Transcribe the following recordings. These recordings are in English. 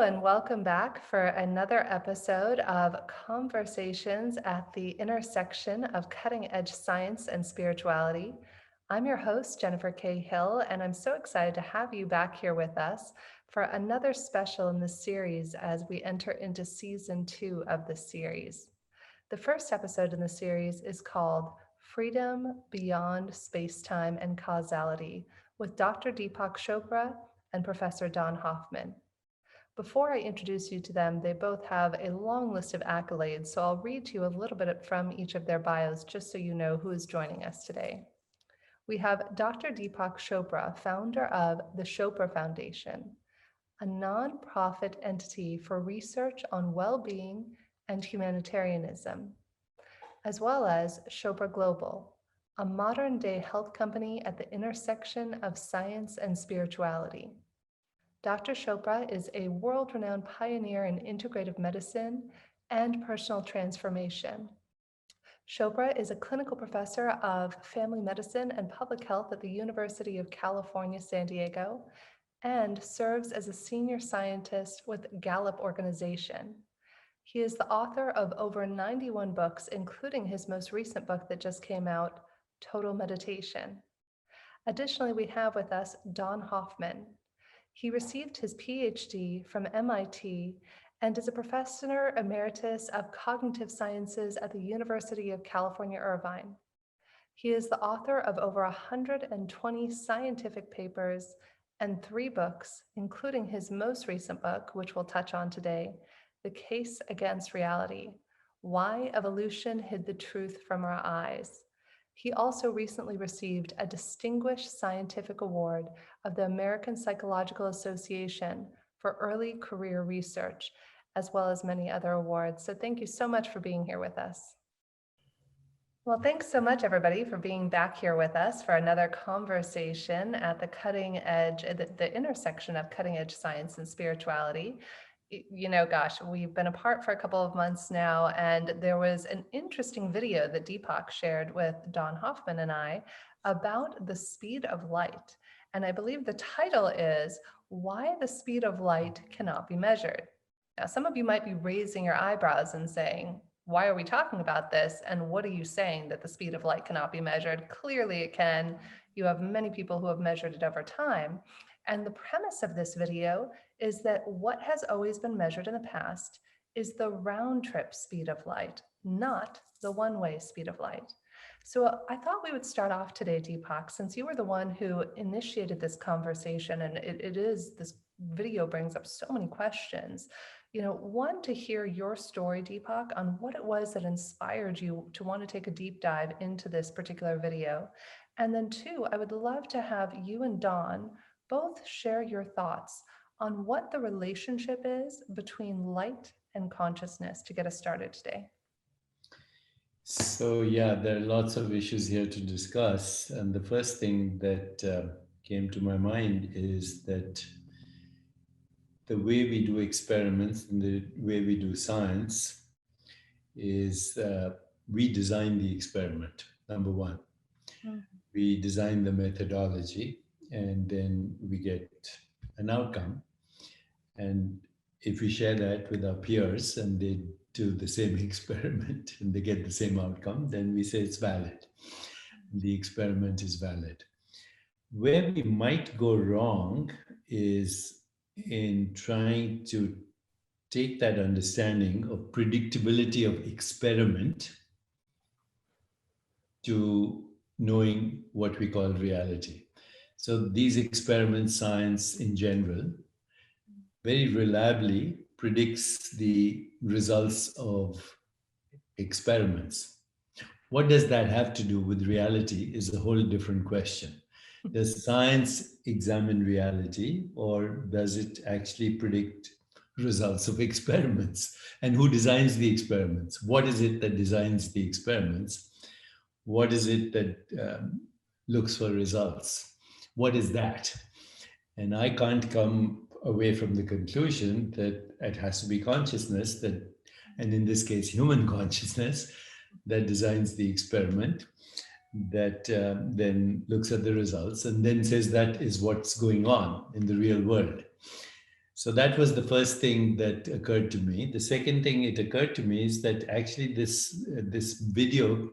and welcome back for another episode of Conversations at the Intersection of Cutting Edge Science and Spirituality. I'm your host, Jennifer K. Hill, and I'm so excited to have you back here with us for another special in this series as we enter into season 2 of the series. The first episode in the series is called Freedom Beyond Spacetime and Causality with Dr. Deepak Chopra and Professor Don Hoffman. Before I introduce you to them, they both have a long list of accolades, so I'll read to you a little bit from each of their bios just so you know who is joining us today. We have Dr. Deepak Chopra, founder of the Chopra Foundation, a nonprofit entity for research on well-being and humanitarianism, as well as Chopra Global, a modern-day health company at the intersection of science and spirituality. Dr. Chopra is a world-renowned pioneer in integrative medicine and personal transformation. Chopra is a clinical professor of family medicine and public health at the University of California, San Diego, and serves as a senior scientist with Gallup Organization. He is the author of over 91 books, including his most recent book that just came out, Total Meditation. Additionally, we have with us Don Hoffman. He received his PhD from MIT and is a professor emeritus of cognitive sciences at the University of California, Irvine. He is the author of over 120 scientific papers and 3 books, including his most recent book, which we'll touch on today, The Case Against Reality: Why Evolution Hid the Truth from Our Eyes. He also recently received a Distinguished Scientific Award of the American Psychological Association for Early Career Research, as well as many other awards. So thank you so much for being here with us. Well, thanks so much, everybody, for being back here with us for another conversation at the cutting edge, the intersection of cutting edge science and spirituality. You know, gosh, we've been apart for a couple of months now, and there was an interesting video that Deepak shared with Don Hoffman and I about the speed of light. And I believe the title is Why the Speed of Light Cannot Be Measured. Now, some of you might be raising your eyebrows and saying, why are we talking about this? And what are you saying that the speed of light cannot be measured? Clearly it can. You have many people who have measured it over time. And the premise of this video is that what has always been measured in the past is the round trip speed of light, not the one-way speed of light. So I thought we would start off today, Deepak, since you were the one who initiated this conversation, and this video brings up so many questions. You know, one, to hear your story, Deepak, on what it was that inspired you to want to take a deep dive into this particular video. And then 2, I would love to have you and Don both share your thoughts on what the relationship is between light and consciousness to get us started today. So yeah, there are lots of issues here to discuss. And the first thing that came to my mind is that the way we do experiments and the way we do science is we design the experiment, number one. Mm-hmm. We design the methodology, and then we get an outcome. And if we share that with our peers and they do the same experiment and they get the same outcome, then we say it's valid. The experiment is valid. Where we might go wrong is in trying to take that understanding of predictability of experiment to knowing what we call reality. So these experiments, science in general, very reliably predicts the results of experiments. What does that have to do with reality is a whole different question. Does science examine reality, or does it actually predict results of experiments? And who designs the experiments? What is it that designs the experiments? What is it that looks for results? What is that? And I can't come away from the conclusion that it has to be consciousness that, and in this case, human consciousness, that designs the experiment, that then looks at the results and then says that is what's going on in the real world. So that was the first thing that occurred to me. The second thing it occurred to me is that actually this video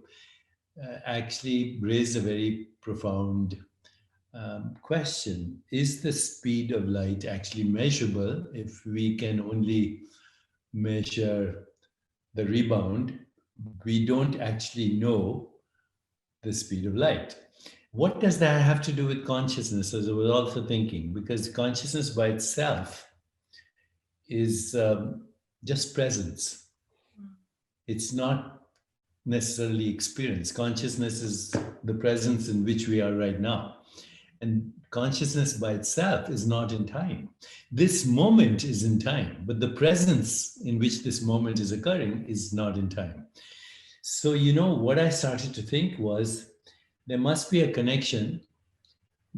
actually raised a very profound question. Is the speed of light actually measurable if we can only measure the rebound? We don't actually know the speed of light. What does that have to do with consciousness? As I was also thinking, because consciousness by itself is just presence. It's not necessarily experience. Consciousness is the presence in which we are right now. And consciousness by itself is not in time. This moment is in time, but the presence in which this moment is occurring is not in time. So, what I started to think was there must be a connection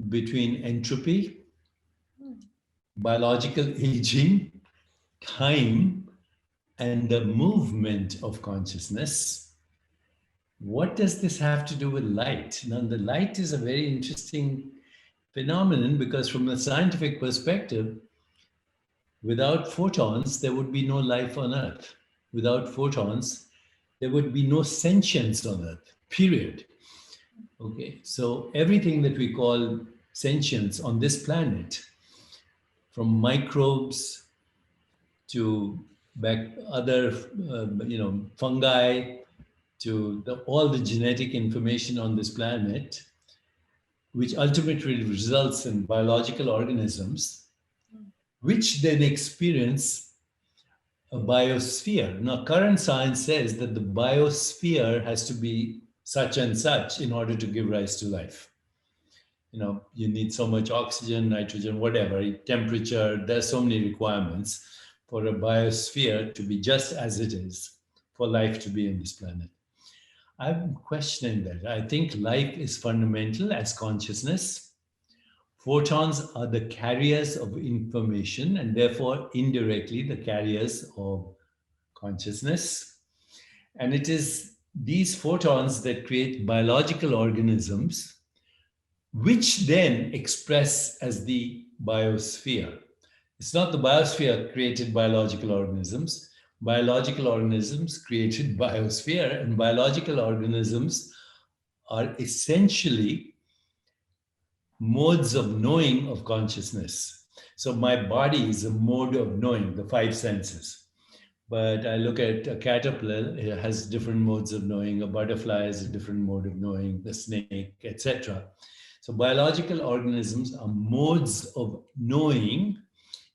between entropy, biological aging, time, and the movement of consciousness. What does this have to do with light? Now, the light is a very interesting phenomenon because, from a scientific perspective, without photons, there would be no life on Earth. Without photons, there would be no sentience on Earth, period. Okay, so everything that we call sentience on this planet, from microbes to other, fungi, to all the genetic information on this planet, which ultimately results in biological organisms, which then experience a biosphere. Now, current science says that the biosphere has to be such and such in order to give rise to life. You need so much oxygen, nitrogen, whatever, temperature. There's so many requirements for a biosphere to be just as it is for life to be on this planet. I'm questioning that. I think life is fundamental as consciousness. Photons are the carriers of information and therefore indirectly the carriers of consciousness. And it is these photons that create biological organisms, which then express as the biosphere. It's not the biosphere created biological organisms. Biological organisms created biosphere, and biological organisms are essentially modes of knowing of consciousness. So my body is a mode of knowing, the five senses. But I look at a caterpillar, it has different modes of knowing. A butterfly has a different mode of knowing, the snake, etc. So biological organisms are modes of knowing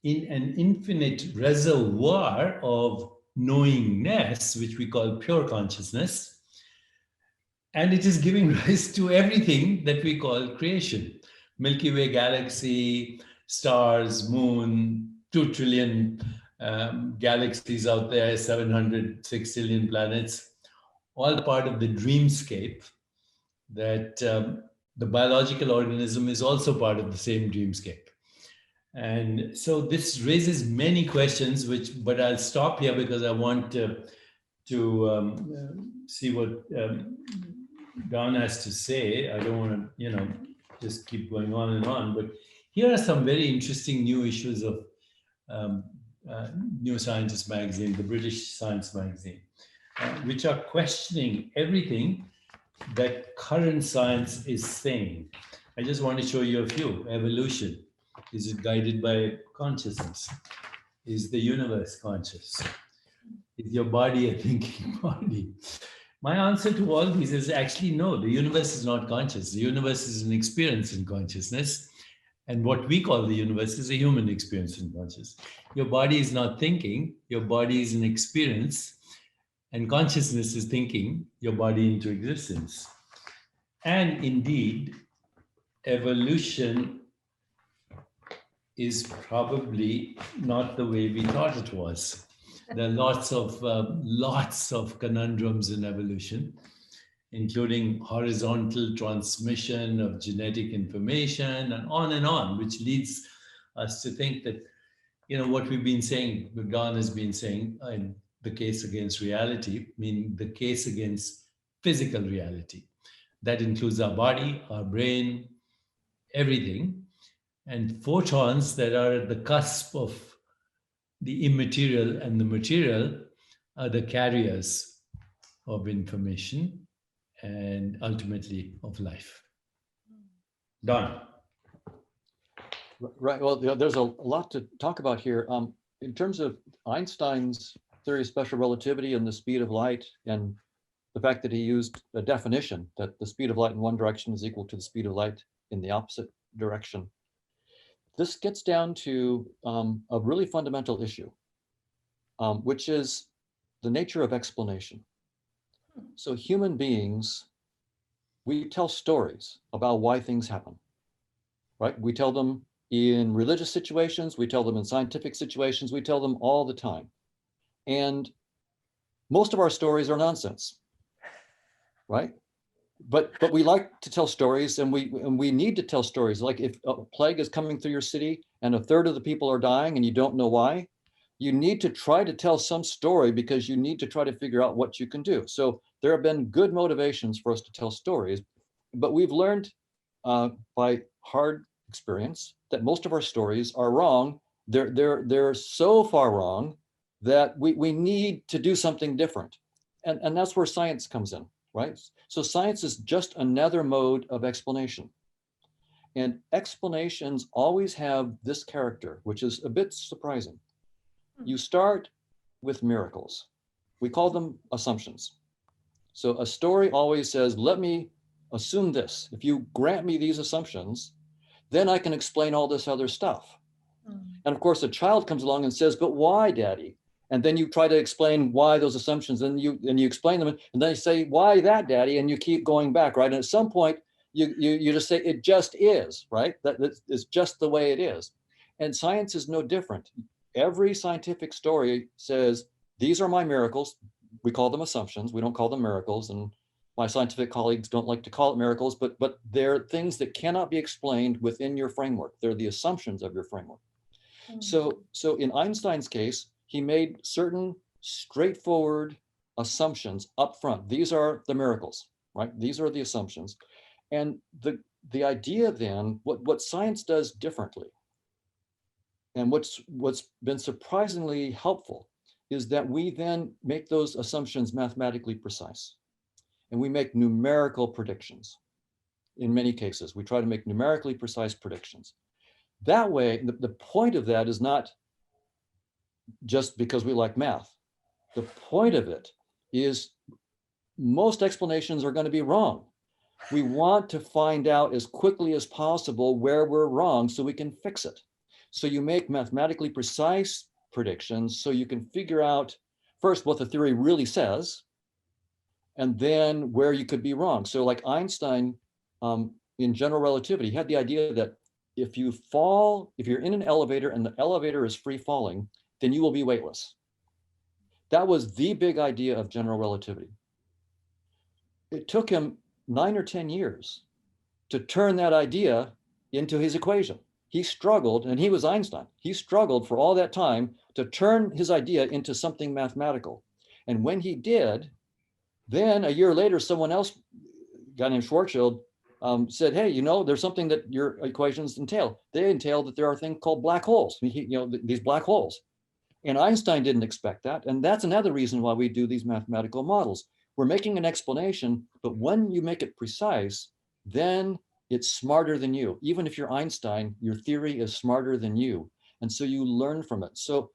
in an infinite reservoir of knowingness, which we call pure consciousness. And it is giving rise to everything that we call creation. Milky Way galaxy, stars, moon, 2 trillion galaxies out there, 706 trillion planets, all part of the dreamscape that the biological organism is also part of the same dreamscape. And so this raises many questions, but I'll stop here because I want to see what Don has to say. I don't want to, just keep going on and on. But here are some very interesting new issues of New Scientist magazine, the British Science magazine, which are questioning everything that current science is saying. I just want to show you a few. Evolution. Is it guided by consciousness? Is the universe conscious? Is your body a thinking body? My answer to all these is actually no, the universe is not conscious. The universe is an experience in consciousness. And what we call the universe is a human experience in consciousness. Your body is not thinking, your body is an experience, and consciousness is thinking your body into existence. And indeed, evolution is probably not the way we thought it was. There are lots of conundrums in evolution, including horizontal transmission of genetic information and on, which leads us to think that, what we've been saying, what Don has been saying in the case against reality, meaning the case against physical reality. That includes our body, our brain, everything. And photons that are at the cusp of the immaterial and the material are the carriers of information and ultimately of life. Done. Right. Well, there's a lot to talk about here. In terms of Einstein's theory of special relativity and the speed of light, and the fact that he used a definition that the speed of light in one direction is equal to the speed of light in the opposite direction, this gets down to a really fundamental issue, which is the nature of explanation. So human beings, we tell stories about why things happen, right? We tell them in religious situations, we tell them in scientific situations, we tell them all the time. And most of our stories are nonsense, right? But we like to tell stories, and we need to tell stories. Like if a plague is coming through your city and a third of the people are dying and you don't know why, you need to try to tell some story because you need to try to figure out what you can do. So there have been good motivations for us to tell stories, but we've learned by hard experience that most of our stories are wrong. They're so far wrong that we need to do something different. And that's where science comes in, right? So science is just another mode of explanation. And explanations always have this character, which is a bit surprising. You start with miracles. We call them assumptions. So a story always says, let me assume this. If you grant me these assumptions, then I can explain all this other stuff. And of course, a child comes along and says, but why, Daddy? And then you try to explain why those assumptions, and you explain them, and then you say, why that, Daddy? And you keep going back, right? And at some point, you just say, it just is, right? That is just the way it is. And science is no different. Every scientific story says, these are my miracles. We call them assumptions. We don't call them miracles. And my scientific colleagues don't like to call it miracles, but they're things that cannot be explained within your framework. They're the assumptions of your framework. So in Einstein's case, he made certain straightforward assumptions up front. These are the miracles, right? These are the assumptions. And the idea then, what science does differently, and what's been surprisingly helpful, is that we then make those assumptions mathematically precise. And we make numerical predictions. In many cases, we try to make numerically precise predictions. That way, the point of that is not just because we like math. The point of it is most explanations are going to be wrong. We want to find out as quickly as possible where we're wrong so we can fix it. So you make mathematically precise predictions so you can figure out first what the theory really says, and then where you could be wrong. So like Einstein, in general relativity, had the idea that if you're in an elevator and the elevator is free falling, then you will be weightless. That was the big idea of general relativity. It took him 9 or 10 years to turn that idea into his equation. He struggled, and he was Einstein. He struggled for all that time to turn his idea into something mathematical. And when he did, then a year later, someone else, a guy named Schwarzschild, said, hey, there's something that your equations entail. They entail that there are things called black holes, these black holes. And Einstein didn't expect that. And that's another reason why we do these mathematical models. We're making an explanation, but when you make it precise, then it's smarter than you. Even if you're Einstein, your theory is smarter than you. And so you learn from it. So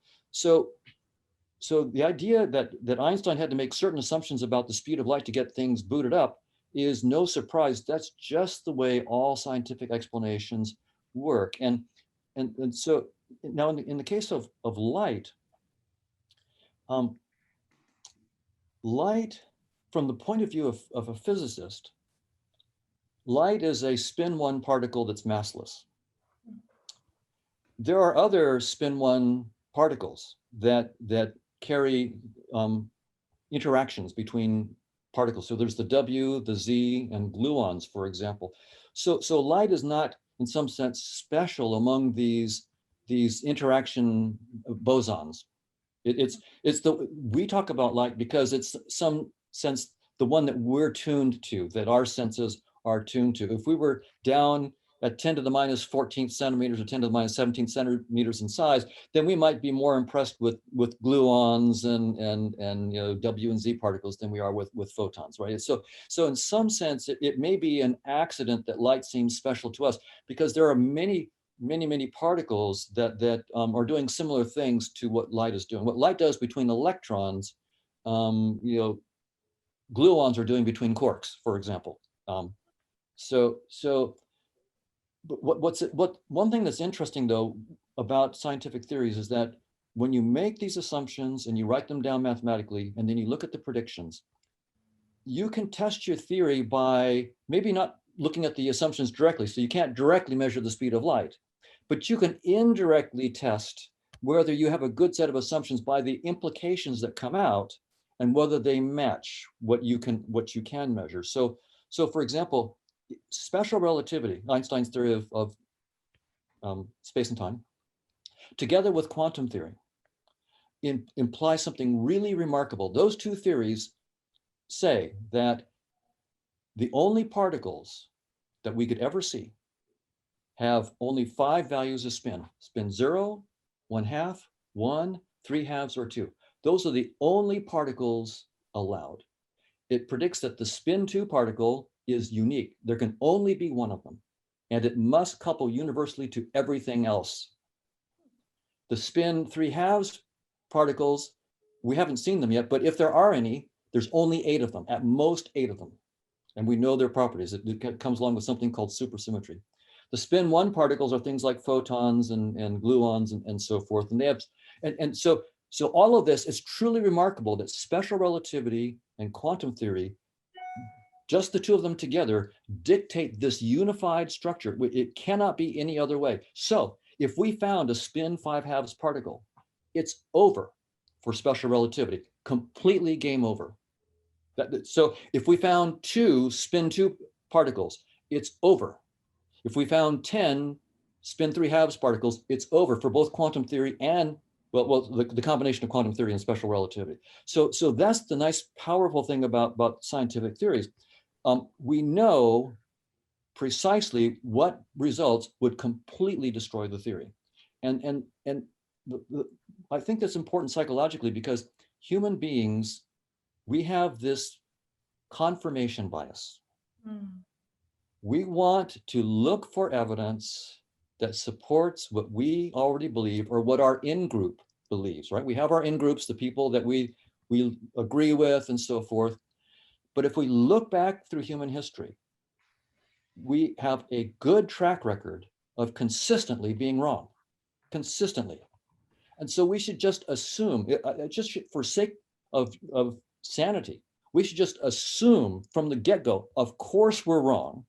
the idea that Einstein had to make certain assumptions about the speed of light to get things booted up is no surprise. That's just the way all scientific explanations work. And so now in the case of light, light, from the point of view of a physicist, light is a spin 1 particle that's massless. There are other spin 1 particles that carry interactions between particles. So there's the W, the Z, and gluons, for example. So light is not, in some sense, special among these interaction bosons. We talk about light because it's some sense the one that we're tuned to, that our senses are tuned to. If we were down at 10 to the minus 14 centimeters or 10 to the minus 17 centimeters in size, then we might be more impressed with gluons and W and Z particles than we are with photons, right? So in some sense, it may be an accident that light seems special to us, because there are many particles that are doing similar things to what light is doing. What light does between electrons, gluons are doing between quarks, for example. But one thing that's interesting though about scientific theories is that when you make these assumptions and you write them down mathematically, and then you look at the predictions, you can test your theory by maybe not looking at the assumptions directly. So you can't directly measure the speed of light, but you can indirectly test whether you have a good set of assumptions by the implications that come out and whether they match what you can measure. So for example, special relativity, Einstein's theory of space and time, together with quantum theory, implies something really remarkable. Those two theories say that the only particles that we could ever see have only 5 values of spin: 0, 1/2, 1, 3/2, or 2. Those are the only particles allowed. It predicts that the spin 2 particle is unique. There can only be one of them, and it must couple universally to everything else. The spin 3/2 particles, we haven't seen them yet, but if there are any, there's only 8 of them, at most 8 of them. And we know their properties. It comes along with something called supersymmetry. The spin 1 particles are things like photons and gluons and so forth. And they have, so all of this is truly remarkable that special relativity and quantum theory, just the two of them together, dictate this unified structure. It cannot be any other way. So if we found a spin 5/2 particle, it's over for special relativity, completely game over. So if we found 2 spin 2 particles, it's over. If we found 10 spin 3/2 particles, it's over for both quantum theory and the combination of quantum theory and special relativity. So that's the nice, powerful thing about scientific theories. We know precisely what results would completely destroy the theory. And I think that's important psychologically, because human beings, we have this confirmation bias. We want to look for evidence that supports what we already believe or what our in-group believes, right? We have our in-groups, the people that we agree with and so forth. But if we look back through human history, we have a good track record of consistently being wrong, consistently. And so we should just assume, just for sake of sanity, we should just assume from the get-go, of course we're wrong.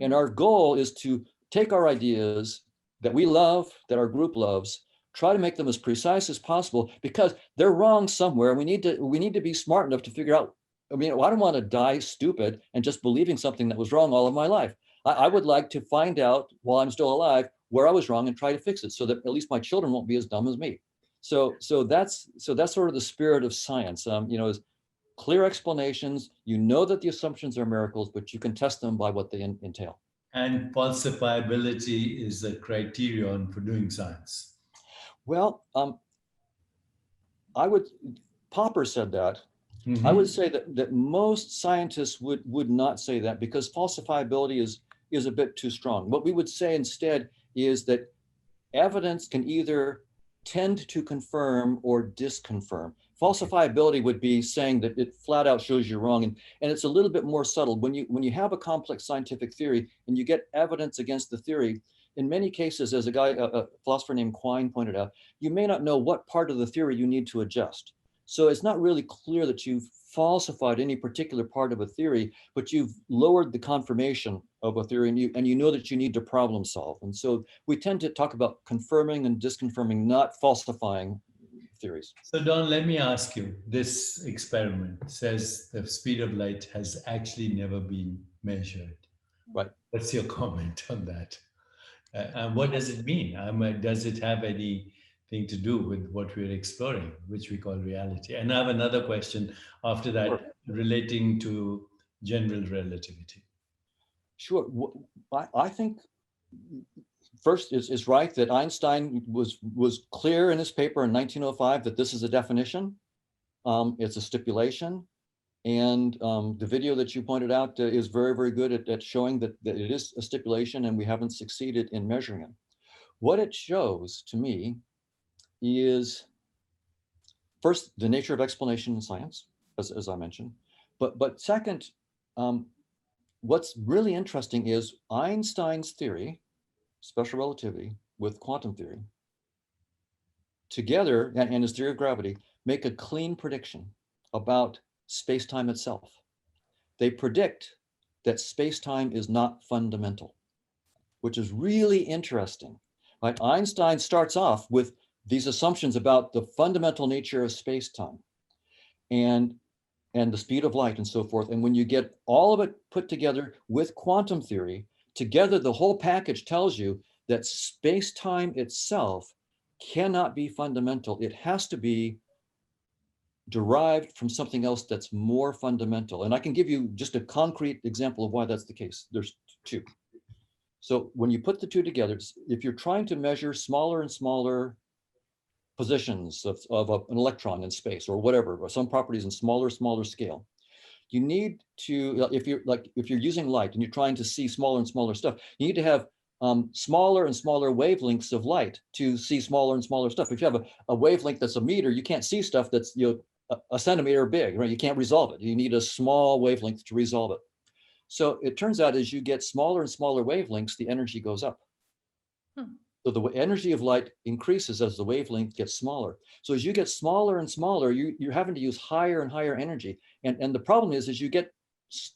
And our goal is to take our ideas that we love, that our group loves, try to make them as precise as possible, because they're wrong somewhere. We need to be smart enough to figure out, I don't want to die stupid and just believing something that was wrong all of my life. I would like to find out while I'm still alive where I was wrong and try to fix it, so that at least my children won't be as dumb as me. So that's sort of the spirit of science. Is clear explanations. You know that the assumptions are miracles, but you can test them by what they entail. And falsifiability is a criterion for doing science. Well, Popper said that. Mm-hmm. I would say that most scientists would not say that, because falsifiability is a bit too strong. What we would say instead is that evidence can either tend to confirm or disconfirm. Falsifiability would be saying that it flat out shows you're wrong, and it's a little bit more subtle. When you have a complex scientific theory and you get evidence against the theory, in many cases, as a philosopher named Quine pointed out, you may not know what part of the theory you need to adjust. So it's not really clear that you've falsified any particular part of a theory, but you've lowered the confirmation of a theory, and you know that you need to problem solve. And so we tend to talk about confirming and disconfirming, not falsifying theories. So Don, let me ask you, this experiment says the speed of light has actually never been measured. Right. What's your comment on that? And what does it mean? Does it have anything to do with what we're exploring, which we call reality? And I have another question after that, Sure, relating to general relativity. Sure. I think first, it's right that Einstein was clear in his paper in 1905 that this is a definition. It's a stipulation. And the video that you pointed out is very, very good at showing that it is a stipulation and we haven't succeeded in measuring it. What it shows to me is, first, the nature of explanation in science, as I mentioned. But second, what's really interesting is Einstein's theory, special relativity, with quantum theory, together, and his theory of gravity, make a clean prediction about space-time itself. They predict that space-time is not fundamental, which is really interesting. Right? Einstein starts off with these assumptions about the fundamental nature of space-time and the speed of light and so forth. And when you get all of it put together with quantum theory, together the whole package tells you that space-time itself cannot be fundamental. It has to be derived from something else that's more fundamental. And I can give you just a concrete example of why that's the case. There's two. So when you put the two together, if you're trying to measure smaller and smaller positions of an electron in space or whatever, or some properties in smaller scale, you need to, if you're using light and you're trying to see smaller and smaller stuff, you need to have smaller and smaller wavelengths of light to see smaller and smaller stuff. If you have a wavelength that's a meter, you can't see stuff that's a centimeter big, right? You can't resolve it. You need a small wavelength to resolve it. So it turns out as you get smaller and smaller wavelengths, the energy goes up. So the energy of light increases as the wavelength gets smaller. So as you get smaller and smaller, you're having to use higher and higher energy. And the problem is, as you get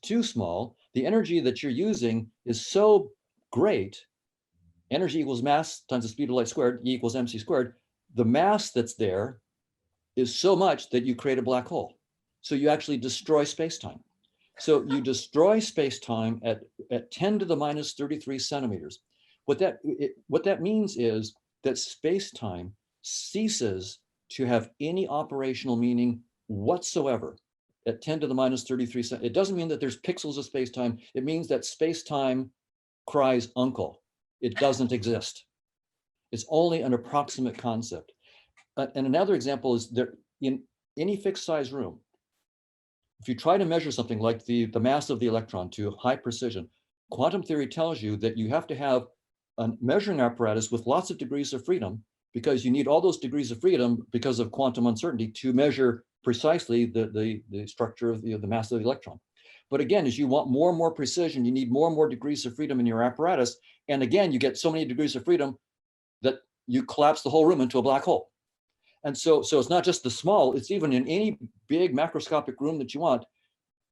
too small, the energy that you're using is so great. Energy equals mass times the speed of light squared, E equals mc squared. The mass that's there is so much that you create a black hole. So you actually destroy space-time. So you destroy space-time at 10 to the minus 33 centimeters. What that means is that space-time ceases to have any operational meaning whatsoever at 10 to the minus 33. It doesn't mean that there's pixels of space-time. It means that space-time cries uncle. It doesn't exist. It's only an approximate concept. And another example is that in any fixed size room, if you try to measure something like the mass of the electron to high precision, quantum theory tells you that you have to have a measuring apparatus with lots of degrees of freedom, because you need all those degrees of freedom because of quantum uncertainty to measure precisely the structure of the mass of the electron. But again, as you want more and more precision, you need more and more degrees of freedom in your apparatus. And again, you get so many degrees of freedom that you collapse the whole room into a black hole. And so it's not just the small, it's even in any big macroscopic room that you want.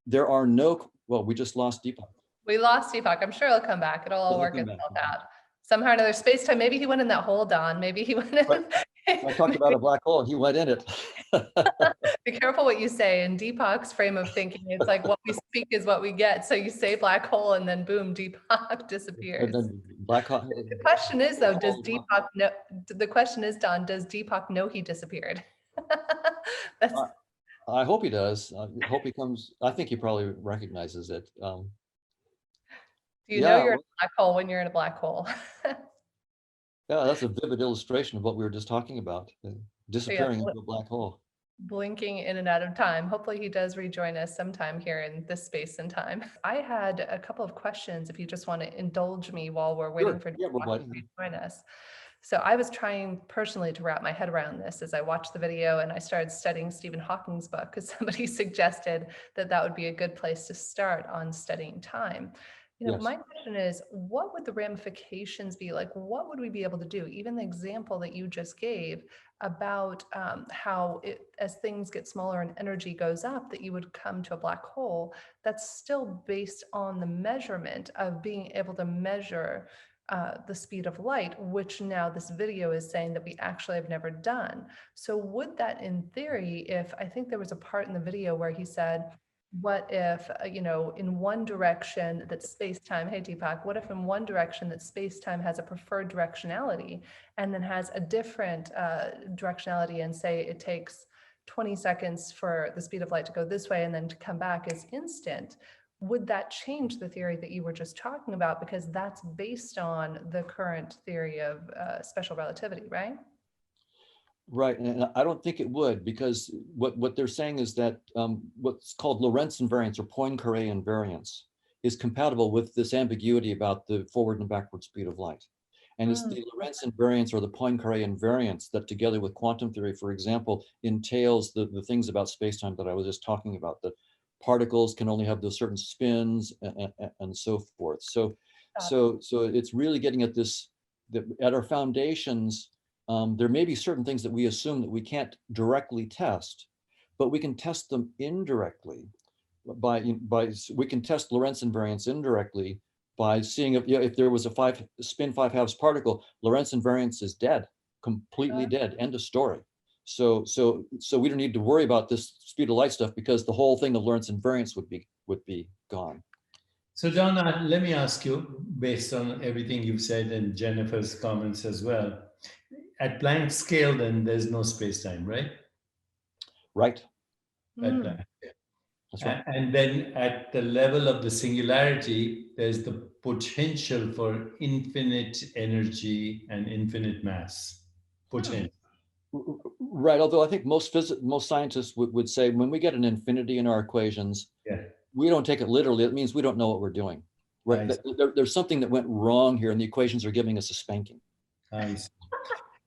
There are no, well, we just lost Deepak. We lost Deepak. I'm sure he'll come back. It'll all work itself out. Somehow or another, space-time, maybe he went in that hole, Don. Maybe he went in. I talked about a black hole and he went in it. Be careful what you say. In Deepak's frame of thinking, it's like what we speak is what we get. So you say black hole and then boom, Deepak disappears. Black hole. The question is though, does Deepak know? The question is, Don, does Deepak know he disappeared? I hope he does. I hope he comes. I think he probably recognizes it. Do you know you're in a black hole when you're in a black hole? Yeah, that's a vivid illustration of what we were just talking about, disappearing into a black hole. Blinking in and out of time. Hopefully he does rejoin us sometime here in this space and time. I had a couple of questions if you just want to indulge me while we're waiting for Deepak to join us. So I was trying personally to wrap my head around this as I watched the video, and I started studying Stephen Hawking's book because somebody suggested that that would be a good place to start on studying time. My question is, what would the ramifications be? Like, what would we be able to do? Even the example that you just gave about how as things get smaller and energy goes up, that you would come to a black hole, that's still based on the measurement of being able to measure the speed of light, which now this video is saying that we actually have never done. So would that, in theory, if I think there was a part in the video where he said, what if, in one direction that space-time, hey Deepak, what if in one direction that space-time has a preferred directionality and then has a different directionality, and say it takes 20 seconds for the speed of light to go this way and then to come back is instant? would that change the theory that you were just talking about? Because that's based on the current theory of special relativity, right? Right, and I don't think it would, because what they're saying is that what's called Lorentz invariance or Poincare invariance is compatible with this ambiguity about the forward and backward speed of light. And it's the Lorentz invariance or the Poincare invariance that, together with quantum theory, for example, entails the things about spacetime that I was just talking about. The particles can only have those certain spins and so forth. So it's really getting at this, that at our foundations, there may be certain things that we assume that we can't directly test, but we can test them indirectly by we can test Lorentz invariance indirectly by seeing if there was a spin 5/2 particle, Lorentz invariance is dead, completely dead, end of story. So we don't need to worry about this speed of light stuff, because the whole thing of Lorentz invariance would be gone. So John, let me ask you, based on everything you've said and Jennifer's comments as well, at Planck scale, then there's no space-time, right? Right. At Planck. That's right. And then at the level of the singularity, there's the potential for infinite energy and infinite mass. Potential. Right. Although I think most scientists would say when we get an infinity in our equations, we don't take it literally. It means we don't know what we're doing. Right. There's something that went wrong here, and the equations are giving us a spanking. I see.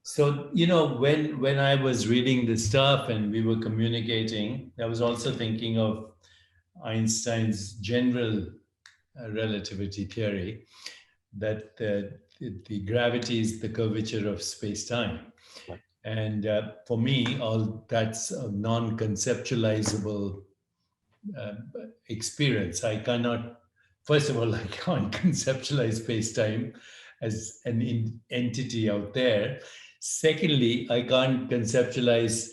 So, when I was reading the stuff and we were communicating, I was also thinking of Einstein's general relativity theory, that the gravity is the curvature of space-time. Right. And for me, all that's a non-conceptualizable experience. I cannot, first of all, I can't conceptualize space-time as an entity out there. Secondly, I can't conceptualize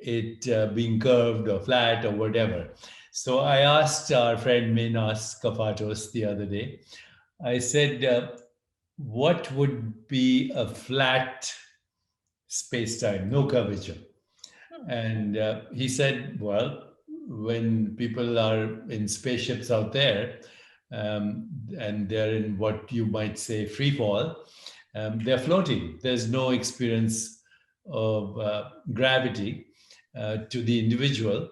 it being curved or flat or whatever. So I asked our friend Minas Kafatos the other day, I said, what would be a flat space-time, no curvature? And he said, well, when people are in spaceships out there, and they're in what you might say free fall, they're floating. There's no experience of gravity to the individual,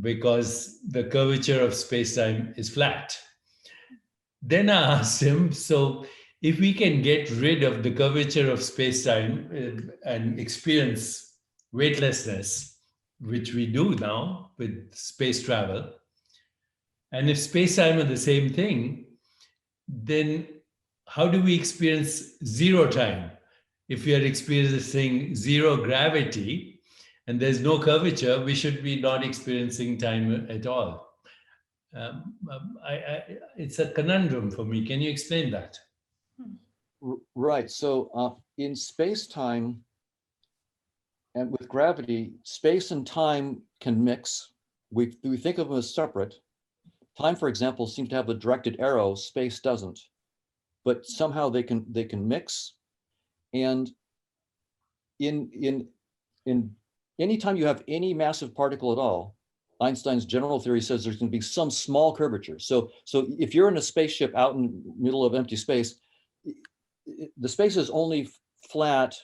because the curvature of space-time is flat. Then I asked him, so if we can get rid of the curvature of space-time and experience weightlessness, which we do now with space travel, and if space-time are the same thing, then how do we experience zero time? If we are experiencing zero gravity and there's no curvature, we should be not experiencing time at all. It's a conundrum for me. Can you explain that? Right. So in space-time and with gravity, space and time can mix. We think of them as separate. Time, for example, seems to have a directed arrow. Space doesn't, but somehow they can mix. And in any time you have any massive particle at all, Einstein's general theory says there's going to be some small curvature. So if you're in a spaceship out in the middle of empty space, the space is only flat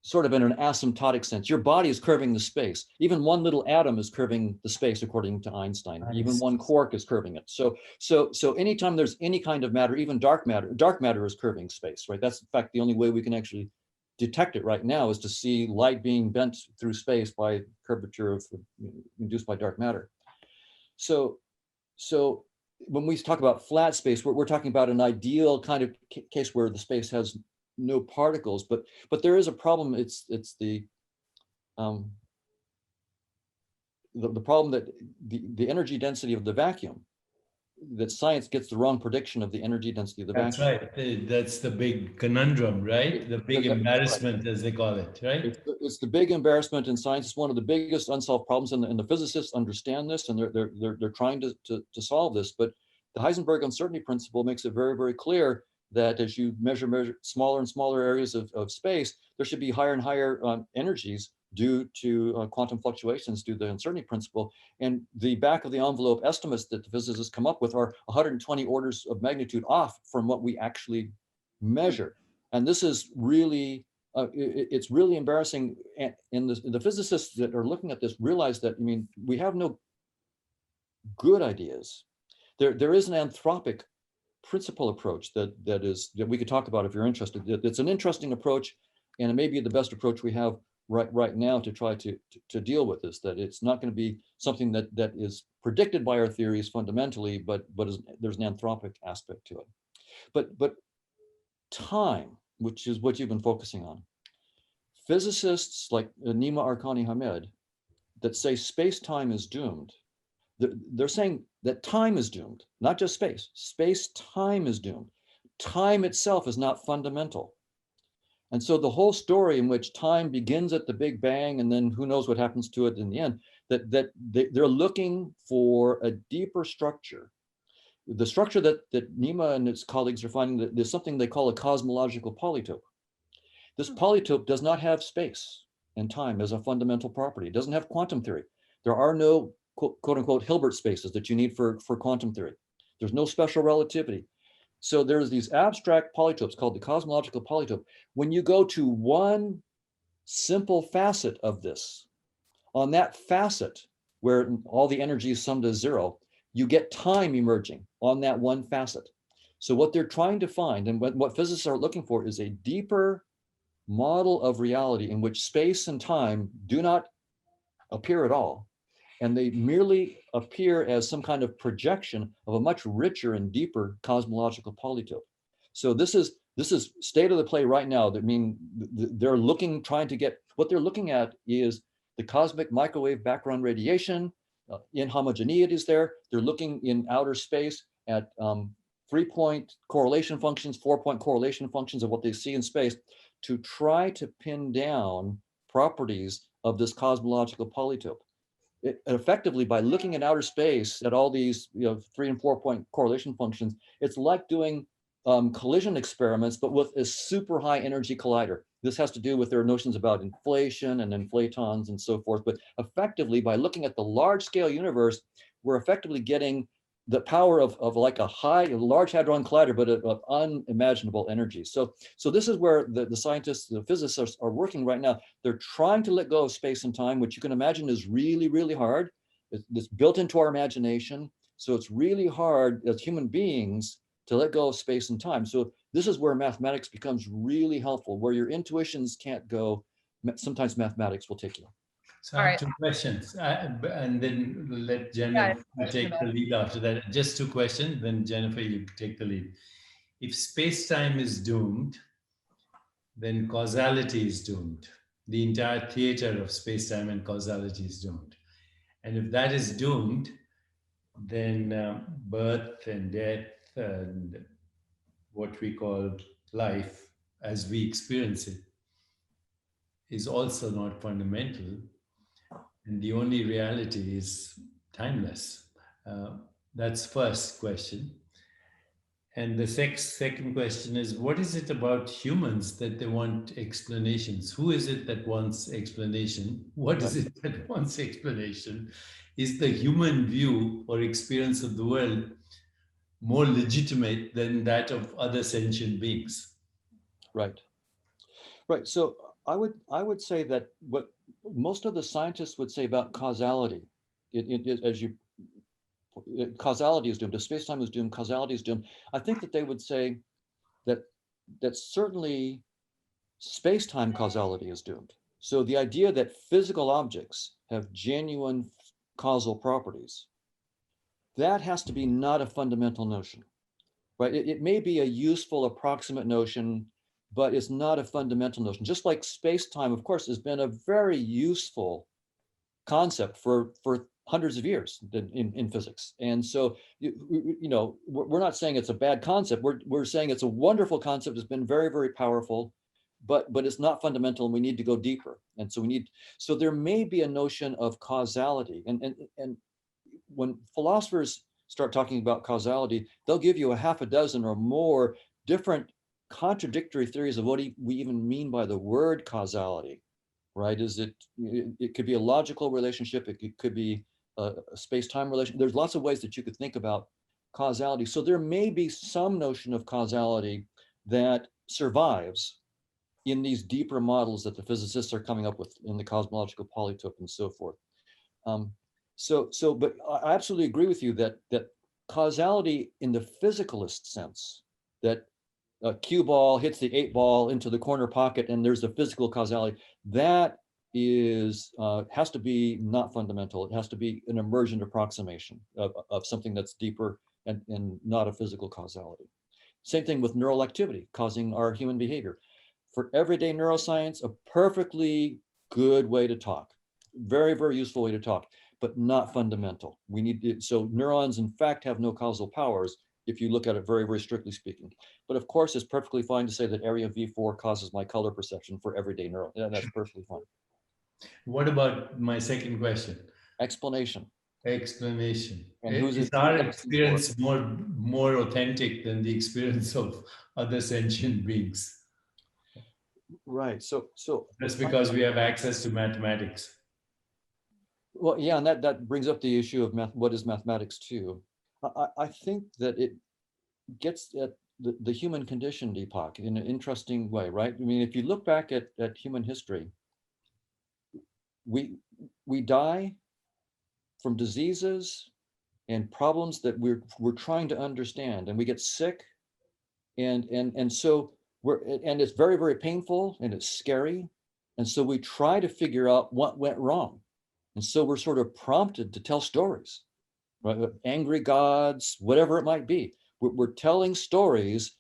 sort of in an asymptotic sense. Your body is curving the space. Even one little atom is curving the space, according to Einstein. Nice. Even one quark is curving it. So anytime there's any kind of matter, even dark matter is curving space, right? That's in fact the only way we can actually detect it right now, is to see light being bent through space by curvature induced by dark matter. So when we talk about flat space, we're talking about an ideal kind of case where the space has no particles, but there is a problem. It's the problem that the energy density of the vacuum, that science gets the wrong prediction of the energy density of the vacuum. That's right. That's the big conundrum, right? The big embarrassment, as they call it, right? It's the big embarrassment in science. It's one of the biggest unsolved problems, and the physicists understand this, and they're trying to solve this. But the Heisenberg uncertainty principle makes it very, very clear that as you measure smaller and smaller areas of space, there should be higher and higher energies due to quantum fluctuations due to the uncertainty principle. And the back of the envelope estimates that the physicists come up with are 120 orders of magnitude off from what we actually measure. And this is really, it's really embarrassing. And the physicists that are looking at this realize that, I mean, we have no good ideas. There is an anthropic principle approach that we could talk about if you're interested. It's an interesting approach, and it may be the best approach we have right now to try to deal with this. That it's not going to be something that is predicted by our theories fundamentally, but there's an anthropic aspect to it. But time, which is what you've been focusing on, physicists like Nima Arkani Hamed that say space-time is doomed. They're saying that time is doomed, not just space. Space-time is doomed. Time itself is not fundamental. And so the whole story in which time begins at the Big Bang and then who knows what happens to it in the end, that they're looking for a deeper structure. The structure that Nima and his colleagues are finding, that there's something they call a cosmological polytope. This polytope does not have space and time as a fundamental property. It doesn't have quantum theory. There are no quote unquote Hilbert spaces that you need for quantum theory. There's no special relativity. So there's these abstract polytopes called the cosmological polytope. When you go to one simple facet of this, on that facet where all the energy is summed to zero, you get time emerging on that one facet. So what they're trying to find, and what physicists are looking for, is a deeper model of reality in which space and time do not appear at all, and they merely appear as some kind of projection of a much richer and deeper cosmological polytope. So this is state of the play right now. That mean they're trying to get, what they're looking at is the cosmic microwave background radiation, inhomogeneities there. They're looking in outer space at 3-point correlation functions, 4-point correlation functions of what they see in space to try to pin down properties of this cosmological polytope. Effectively, by looking at outer space at all these 3 and 4-point correlation functions, it's like doing collision experiments, but with a super high energy collider. This has to do with their notions about inflation and inflatons and so forth. But effectively, by looking at the large scale universe, we're effectively getting the power of like a large hadron collider, but of unimaginable energy. So this is where the scientists, the physicists are working right now. They're trying to let go of space and time, which you can imagine is really, really hard. It's built into our imagination. So it's really hard as human beings to let go of space and time. So this is where mathematics becomes really helpful, where your intuitions can't go. Sometimes mathematics will take you. So I have 2 questions, and then let Jennifer take the lead after that. Just 2 questions, then Jennifer, you take the lead. If space-time is doomed, then causality is doomed. The entire theater of space-time and causality is doomed. And if that is doomed, then birth and death and what we call life as we experience it is also not fundamental. And the only reality is timeless. That's first question. And the second question is, what is it about humans that they want explanations? Who is it that wants explanation? What is it that wants explanation? Is the human view or experience of the world more legitimate than that of other sentient beings? Right. So I would say that what most of the scientists would say about causality, causality is doomed. If space-time is doomed, causality is doomed. I think that they would say that certainly space-time causality is doomed. So the idea that physical objects have genuine causal properties, that has to be not a fundamental notion, right? It may be a useful approximate notion, but it's not a fundamental notion. Just like space-time, of course, has been a very useful concept for hundreds of years in physics. And so, we're not saying it's a bad concept. We're saying it's a wonderful concept. It's been very, very powerful, but it's not fundamental, and we need to go deeper. And so there may be a notion of causality. And when philosophers start talking about causality, they'll give you a half a dozen or more different contradictory theories of what we even mean by the word causality. right? It could be a logical relationship. It could be a space-time relation. There's lots of ways that you could think about causality. So there may be some notion of causality that survives in these deeper models that the physicists are coming up with in the cosmological polytope and so forth. But I absolutely agree with you that causality in the physicalist sense, that a cue ball hits the 8 ball into the corner pocket and there's a physical causality, that is has to be not fundamental. It has to be an emergent approximation of something that's deeper and not a physical causality. Same thing with neural activity causing our human behavior. For everyday neuroscience, a perfectly good way to talk, very, very useful way to talk, but not fundamental. We need it. So neurons, in fact, have no causal powers if you look at it very, very strictly speaking. But of course, it's perfectly fine to say that area V4 causes my color perception for everyday neuron. Yeah, that's perfectly fine. What about my second question? Explanation. Explanation. And Is our experience more authentic than the experience of other sentient beings? Right. So Just because we have access to mathematics. well, yeah, and that brings up the issue of what is mathematics too. I think that it gets at the human condition, Deepak, in an interesting way, right? I mean, if you look back at human history, we die from diseases and problems that we're trying to understand, and we get sick, and so and it's very, very painful and it's scary, and so we try to figure out what went wrong, and so we're sort of prompted to tell stories, right? Angry gods, whatever it might be. We're telling stories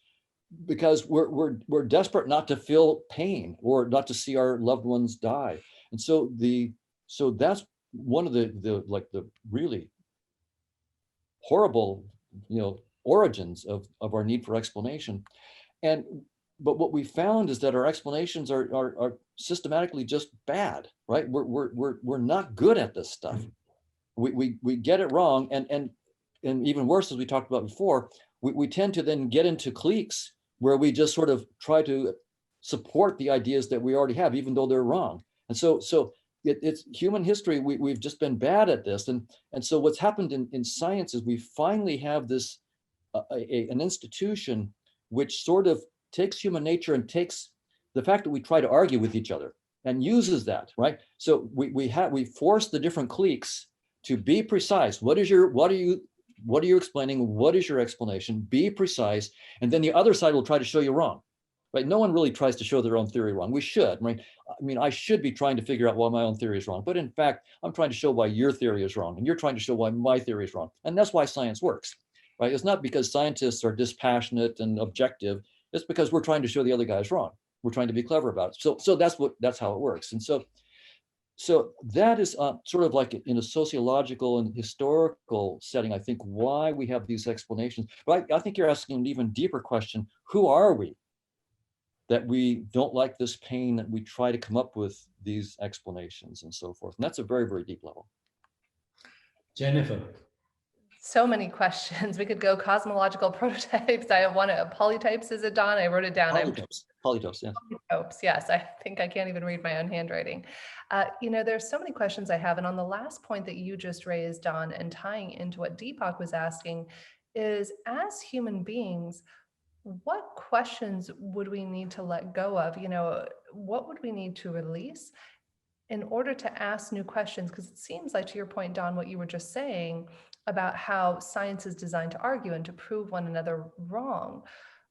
because we're desperate not to feel pain or not to see our loved ones die. And so that's one of the really horrible, origins of our need for explanation. But what we found is that our explanations are systematically just bad, right? We're not good at this stuff. We get it wrong, and even worse, as we talked about before, we tend to then get into cliques where we just sort of try to support the ideas that we already have, even though they're wrong. And so it's human history. We've just been bad at this, and so what's happened in science is we finally have this an institution which sort of takes human nature and takes the fact that we try to argue with each other and uses that, right? So we force the different cliques to be precise. What are you explaining? What is your explanation? Be precise, and then the other side will try to show you wrong, right? No one really tries to show their own theory wrong. We should, right? I mean, I should be trying to figure out why my own theory is wrong, but in fact, I'm trying to show why your theory is wrong, and you're trying to show why my theory is wrong, and that's why science works, right? It's not because scientists are dispassionate and objective. It's because we're trying to show the other guy is wrong. We're trying to be clever about it. So that's how it works, and so that is sort of like in a sociological and historical setting, I think, why we have these explanations. But I think you're asking an even deeper question. Who are we that we don't like this pain, that we try to come up with these explanations and so forth? And that's a very, very deep level. Jennifer. So many questions. We could go cosmological prototypes. I have one, polytypes, is it, Don? I wrote it down. Polytopes, yes. Polytopes, yes. I think I can't even read my own handwriting. There's so many questions I have. And on the last point that you just raised, Don, and tying into what Deepak was asking, is as human beings, what questions would we need to let go of? What would we need to release in order to ask new questions? Because it seems like, to your point, Don, what you were just saying about how science is designed to argue and to prove one another wrong.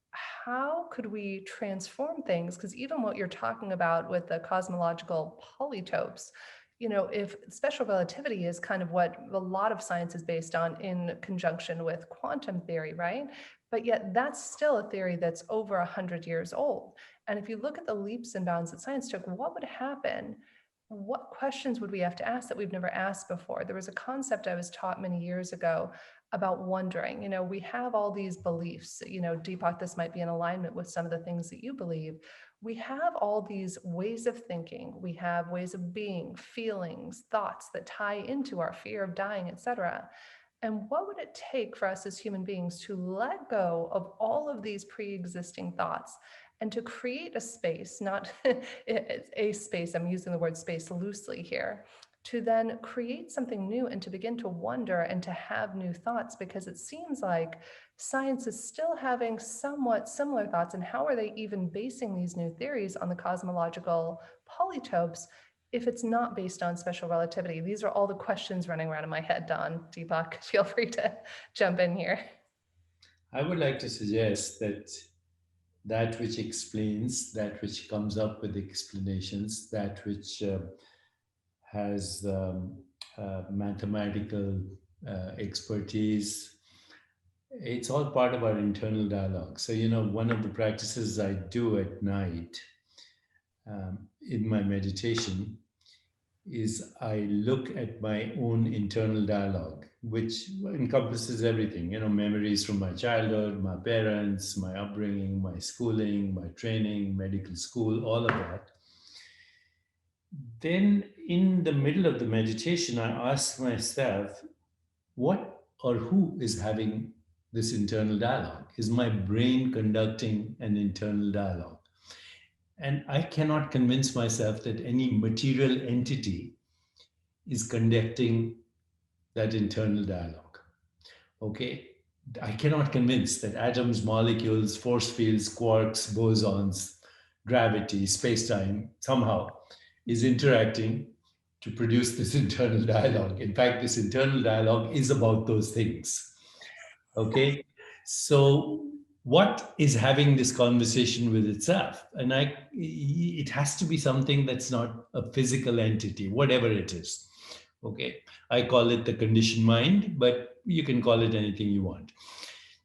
How could we transform things? Because even what you're talking about with the cosmological polytopes, if special relativity is kind of what a lot of science is based on in conjunction with quantum theory, right? But yet that's still a theory that's over 100 years old. And if you look at the leaps and bounds that science took, what would happen? What questions would we have to ask that we've never asked before? There was a concept I was taught many years ago about wondering. We have all these beliefs, Deepak, this might be in alignment with some of the things that you believe. We have all these ways of thinking. We have ways of being, feelings, thoughts that tie into our fear of dying, etc. And what would it take for us as human beings to let go of all of these pre-existing thoughts and to create a space, not a space, I'm using the word space loosely here, to then create something new and to begin to wonder and to have new thoughts, because it seems like science is still having somewhat similar thoughts. And how are they even basing these new theories on the cosmological polytopes if it's not based on special relativity? These are all the questions running around in my head, Don. Deepak, feel free to jump in here. I would like to suggest that that which explains, that which comes up with explanations, that which has mathematical expertise, it's all part of our internal dialogue. So, one of the practices I do at night in my meditation is I look at my own internal dialogue, which encompasses everything, memories from my childhood, my parents, my upbringing, my schooling, my training, medical school, all of that. Then, in the middle of the meditation, I ask myself, what or who is having this internal dialogue? Is my brain conducting an internal dialogue? And I cannot convince myself that any material entity is conducting that internal dialogue. Okay? I cannot convince that atoms, molecules, force fields, quarks, bosons, gravity, space-time somehow is interacting to produce this internal dialogue. In fact, this internal dialogue is about those things. Okay? So what is having this conversation with itself? And it has to be something that's not a physical entity, whatever it is. Okay, I call it the conditioned mind, but you can call it anything you want.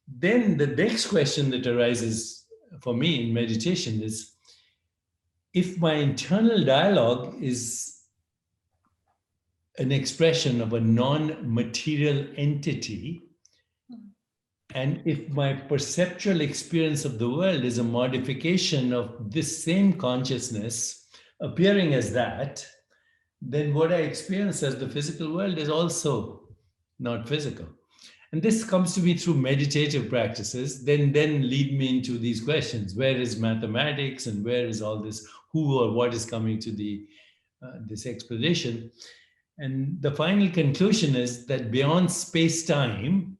Then the next question that arises for me in meditation is, if my internal dialogue is an expression of a non-material entity, and if my perceptual experience of the world is a modification of this same consciousness appearing as that, then what I experience as the physical world is also not physical. And this comes to me through meditative practices, then lead me into these questions. Where is mathematics, and where is all this who or what is coming to this explanation? And the final conclusion is that beyond space-time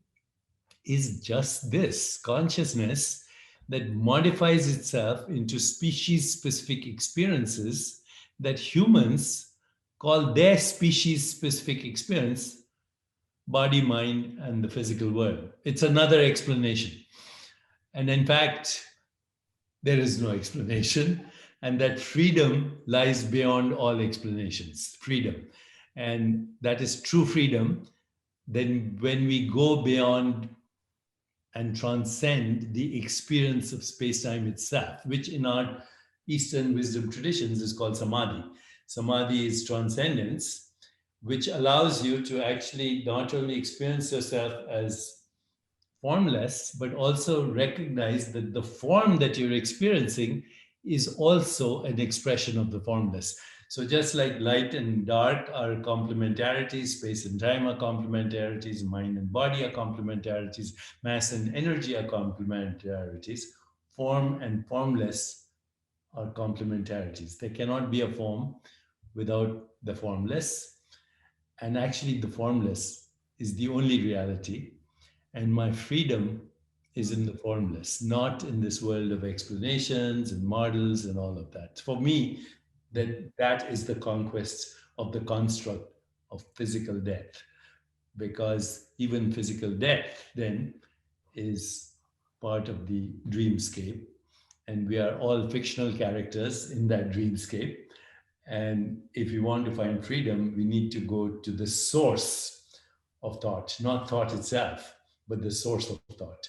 is just this consciousness that modifies itself into species-specific experiences that humans call their species-specific experience, body, mind, and the physical world. It's another explanation. And in fact, there is no explanation, and that freedom lies beyond all explanations, freedom. And that is true freedom. Then when we go beyond and transcend the experience of space-time itself, which in our Eastern wisdom traditions is called samadhi. Samadhi is transcendence, which allows you to actually not only experience yourself as formless, but also recognize that the form that you're experiencing is also an expression of the formless. So just like light and dark are complementarities, space and time are complementarities, mind and body are complementarities, mass and energy are complementarities, form and formless are complementarities. There cannot be a form without the formless. And actually the formless is the only reality. And my freedom is in the formless, not in this world of explanations and models and all of that. For me, that is the conquest of the construct of physical death, because even physical death then is part of the dreamscape, and we are all fictional characters in that dreamscape. And if we want to find freedom, we need to go to the source of thought, not thought itself, but the source of thought.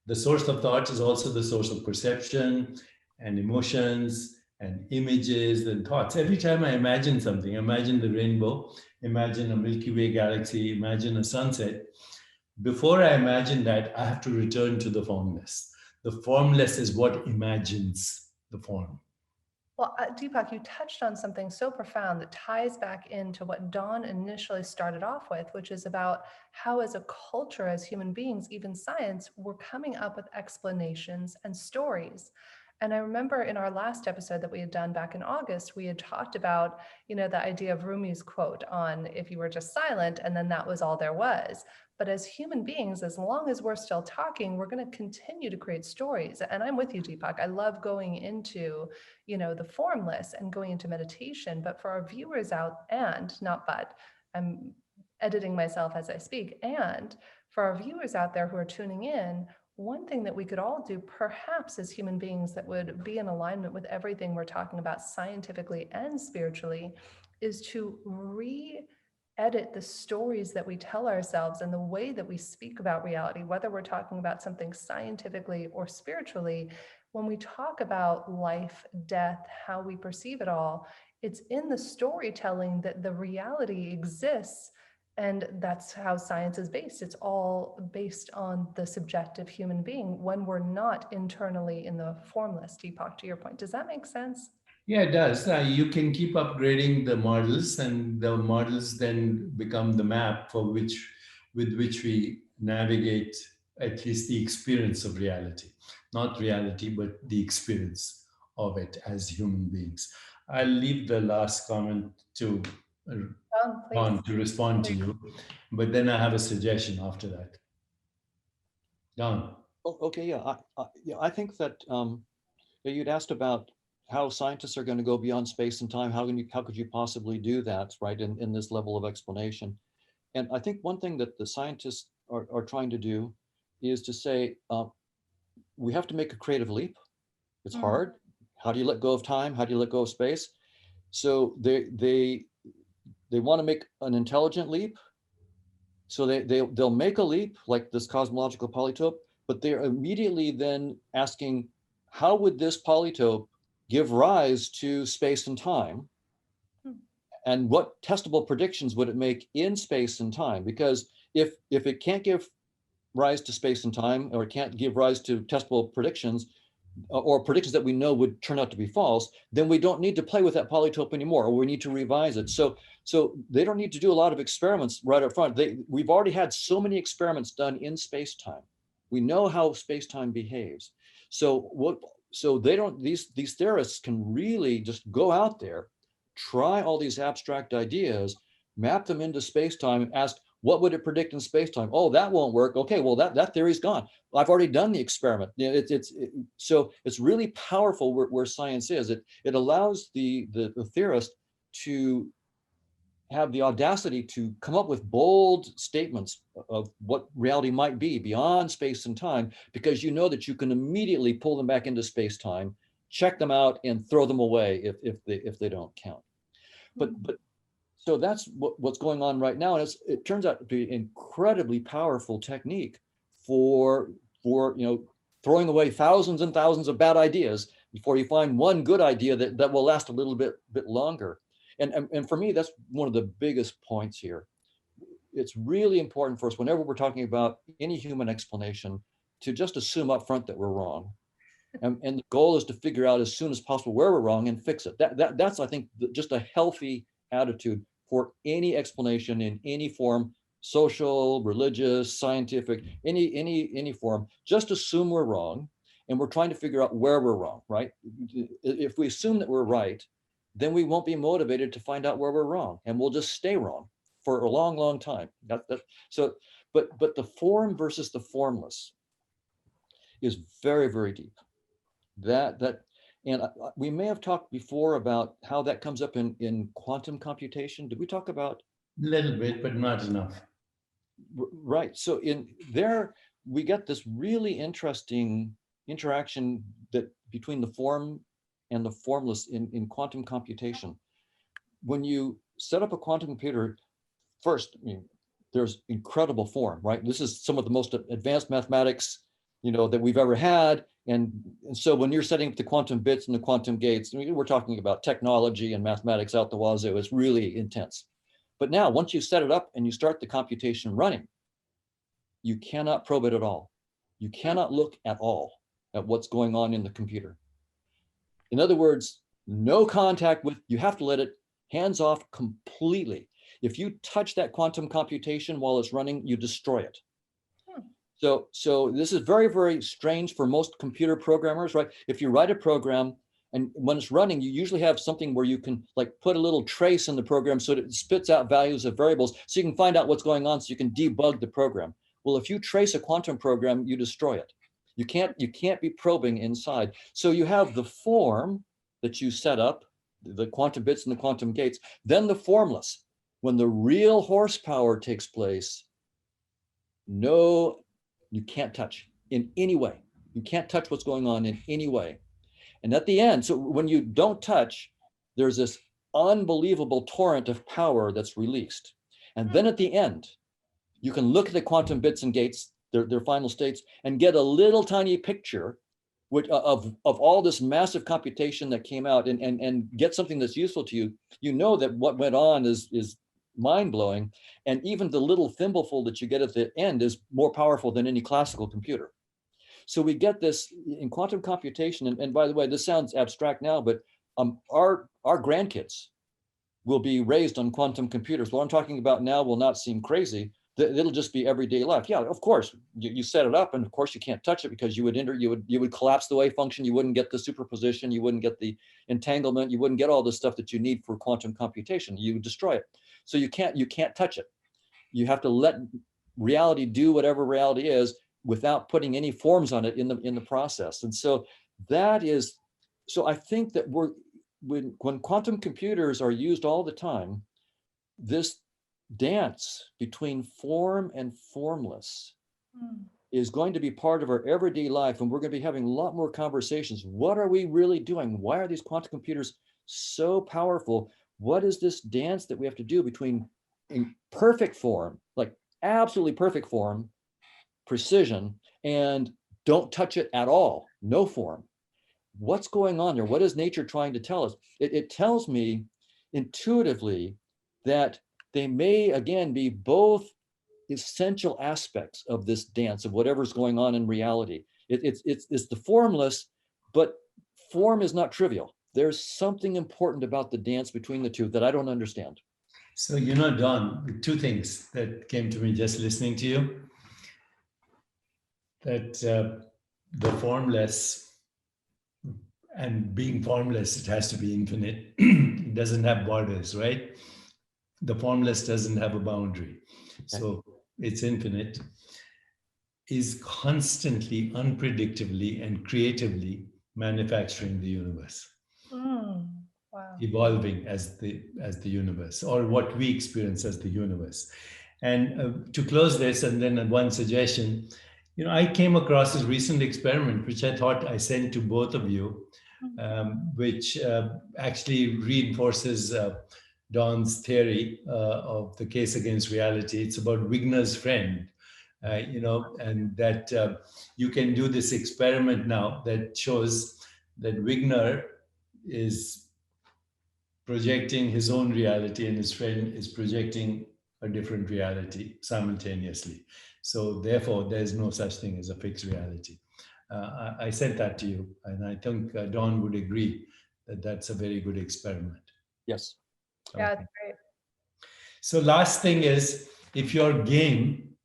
The source of thought is also the source of perception and emotions and images and thoughts. Every time I imagine something, imagine the rainbow, imagine a Milky Way galaxy, imagine a sunset, before I imagine that, I have to return to the formless. The formless is what imagines the form. Well, Deepak, you touched on something so profound that ties back into what Dawn initially started off with, which is about how as a culture, as human beings, even science, we're coming up with explanations and stories. And I remember in our last episode that we had done back in August, we had talked about, the idea of Rumi's quote on if you were just silent and then that was all there was. But as human beings, as long as we're still talking, we're going to continue to create stories. And I'm with you, Deepak. I love going into, the formless and going into meditation. But for our viewers out, and not but, I'm editing myself as I speak, and for our viewers out there who are tuning in, one thing that we could all do, perhaps as human beings, that would be in alignment with everything we're talking about scientifically and spiritually, is to re-edit the stories that we tell ourselves and the way that we speak about reality, whether we're talking about something scientifically or spiritually. When we talk about life, death, how we perceive it all, it's in the storytelling that the reality exists. And that's how science is based. It's all based on the subjective human being when we're not internally in the formless. Deepak, to your point, does that make sense? Yeah, it does. You can keep upgrading the models, and the models then become the map with which we navigate at least the experience of reality. Not reality, but the experience of it as human beings. I'll leave the last comment to Please. Don to respond to you, but then I have a suggestion after that. Don. Oh, okay, yeah, I think that you'd asked about how scientists are going to go beyond space and time. How could you possibly do that, right, in this level of explanation? And I think one thing that the scientists are trying to do is to say, we have to make a creative leap. It's hard. How do you let go of time? How do you let go of space? So they want to make an intelligent leap. So they'll make a leap like this cosmological polytope, but they're immediately then asking, how would this polytope give rise to space and time? And what testable predictions would it make in space and time? Because if it can't give rise to space and time, or it can't give rise to testable predictions, or predictions that we know would turn out to be false, then we don't need to play with that polytope anymore, or we need to revise it. So they don't need to do a lot of experiments right up front. We've already had so many experiments done in space-time. We know how space-time behaves. So these theorists can really just go out there, try all these abstract ideas, map them into space-time, and ask, what would it predict in space-time? Oh, that won't work. Okay, well, that theory's gone. I've already done the experiment. So it's really powerful where science is. It allows the theorist to have the audacity to come up with bold statements of what reality might be beyond space and time, because you know that you can immediately pull them back into space-time, check them out, and throw them away if they don't count. But so that's what's going on right now, and it turns out to be an incredibly powerful technique for throwing away thousands and thousands of bad ideas before you find one good idea that will last a little bit longer. And for me, that's one of the biggest points here. It's really important for us, whenever we're talking about any human explanation, to just assume up front that we're wrong. And the goal is to figure out as soon as possible where we're wrong and fix it. That's, I think, just a healthy attitude for any explanation in any form, social, religious, scientific, any form. Just assume we're wrong, and we're trying to figure out where we're wrong, right? If we assume that we're right, then we won't be motivated to find out where we're wrong, and we'll just stay wrong for a long, long time. But the form versus the formless is very, very deep. And we may have talked before about how that comes up in quantum computation. Did we talk about? A little bit, but not enough. Right. So in there, we get this really interesting interaction between the form and the formless in quantum computation. When you set up a quantum computer, first, there's incredible form, right? This is some of the most advanced mathematics, that we've ever had. And so when you're setting up the quantum bits and the quantum gates, we're talking about technology and mathematics out the wazoo. It's really intense. But now, once you set it up and you start the computation running, you cannot probe it at all. You cannot look at all at what's going on in the computer. In other words, no contact with, you have to let it hands off completely. If you touch that quantum computation while it's running, you destroy it. So this is very, very strange for most computer programmers, right? If you write a program and when it's running, you usually have something where you can like put a little trace in the program so that it spits out values of variables so you can find out what's going on so you can debug the program. Well, if you trace a quantum program, you destroy it. You can't be probing inside. So you have the form that you set up, the quantum bits and the quantum gates, then the formless. When the real horsepower takes place, no, you can't touch in any way. You can't touch what's going on in any way. And at the end, so when you don't touch, there's this unbelievable torrent of power that's released. And then at the end, you can look at the quantum bits and gates, their final states, and get a little tiny picture of all this massive computation that came out and get something that's useful to you. You know that what went on is mind-blowing, and even the little thimbleful that you get at the end is more powerful than any classical computer. So we get this in quantum computation, and by the way, this sounds abstract now, but our grandkids will be raised on quantum computers. What I'm talking about now will not seem crazy. It'll just be everyday life. Yeah, of course, you set it up, and of course you can't touch it because you would collapse the wave function. You wouldn't get the superposition. You wouldn't get the entanglement. You wouldn't get all the stuff that you need for quantum computation. You would destroy it. So you can't touch it. You have to let reality do whatever reality is without putting any forms on it in the process. And so that is, so I think that when quantum computers are used all the time, this dance between form and formless is going to be part of our everyday life, and we're going to be having a lot more conversations. What are we really doing? Why are these quantum computers so powerful? What is this dance that we have to do between in perfect form, like absolutely perfect form, precision, and don't touch it at all, no form? What's going on there? What is nature trying to tell us? It tells me intuitively that they may, again, be both essential aspects of this dance of whatever's going on in reality. It's the formless, but form is not trivial. There's something important about the dance between the two that I don't understand. So, Don, two things that came to me just listening to you. That the formless, and being formless, it has to be infinite. It doesn't have borders, right? The formless doesn't have a boundary. So it's infinite, is constantly, unpredictably, and creatively manufacturing the universe. Wow. Evolving as the universe, or what we experience as the universe. And to close this, and then one suggestion, I came across this recent experiment, which I thought I sent to both of you, which actually reinforces Don's theory of the case against reality. It's about Wigner's friend, and that you can do this experiment now that shows that Wigner is projecting his own reality and his friend is projecting a different reality simultaneously. So therefore, there's no such thing as a fixed reality. I sent that to you, and I think Don would agree that that's a very good experiment. Yes. Yeah, it's great. So last thing is, if your game,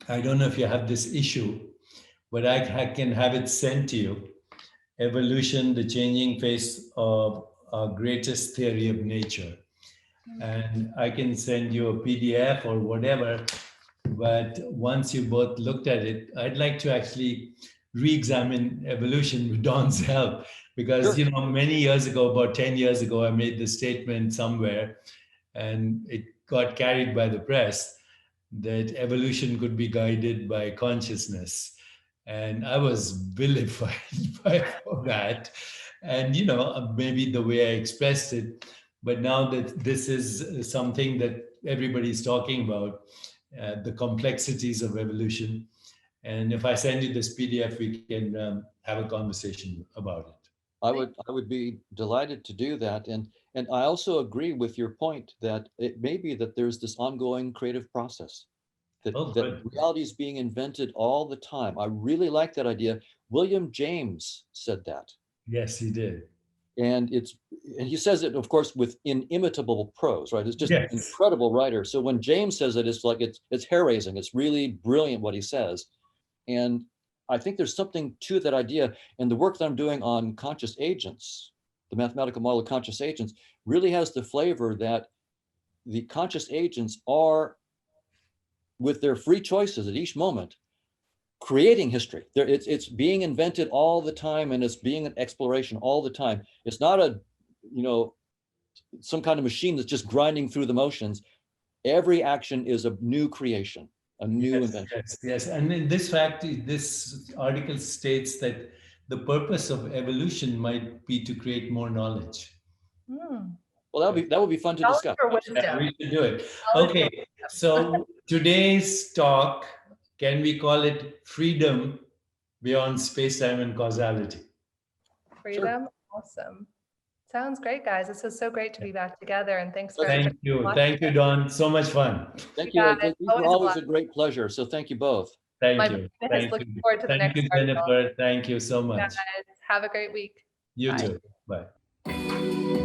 I don't know if you have this issue, but I can have it sent to you, Evolution, the Changing Face of Our Greatest Theory of Nature. And I can send you a PDF or whatever, but once you both looked at it, I'd like to actually re-examine evolution with Don's help, because Sure. Many years ago, about 10 years ago, I made this statement somewhere, and it got carried by the press that evolution could be guided by consciousness. And I was vilified by that. And, maybe the way I expressed it, but now that this is something that everybody's talking about, the complexities of evolution. And if I send you this PDF, we can have a conversation about it. I would be delighted to do that. And I also agree with your point that it may be that there's this ongoing creative process, that reality is being invented all the time. I really like that idea. William James said that. Yes, he did. And he says it, of course, with inimitable prose, right? It's just an incredible writer. So when James says it, it's like it's hair raising. It's really brilliant what he says. And I think there's something to that idea. And the work that I'm doing on conscious agents, the mathematical model of conscious agents, really has the flavor that the conscious agents are, with their free choices at each moment, creating history. It's being invented all the time, and it's being an exploration all the time. It's not a, some kind of machine that's just grinding through the motions. Every action is a new creation, a new invention. Yes. And in this fact, this article states that the purpose of evolution might be to create more knowledge. Well, that would be fun to discuss. Yeah, we should do it. Okay, so today's talk, can we call it Freedom Beyond Space-Time and Causality? Freedom, awesome. Sounds great, guys. This was so great to be back together, and thanks for Thank you, Don. So much fun. Thank you. These were always a great pleasure. So thank you both. Thank you. Looking forward to the next Thank you, Jennifer. Thank you so much. Guys, have a great week. You too. Bye.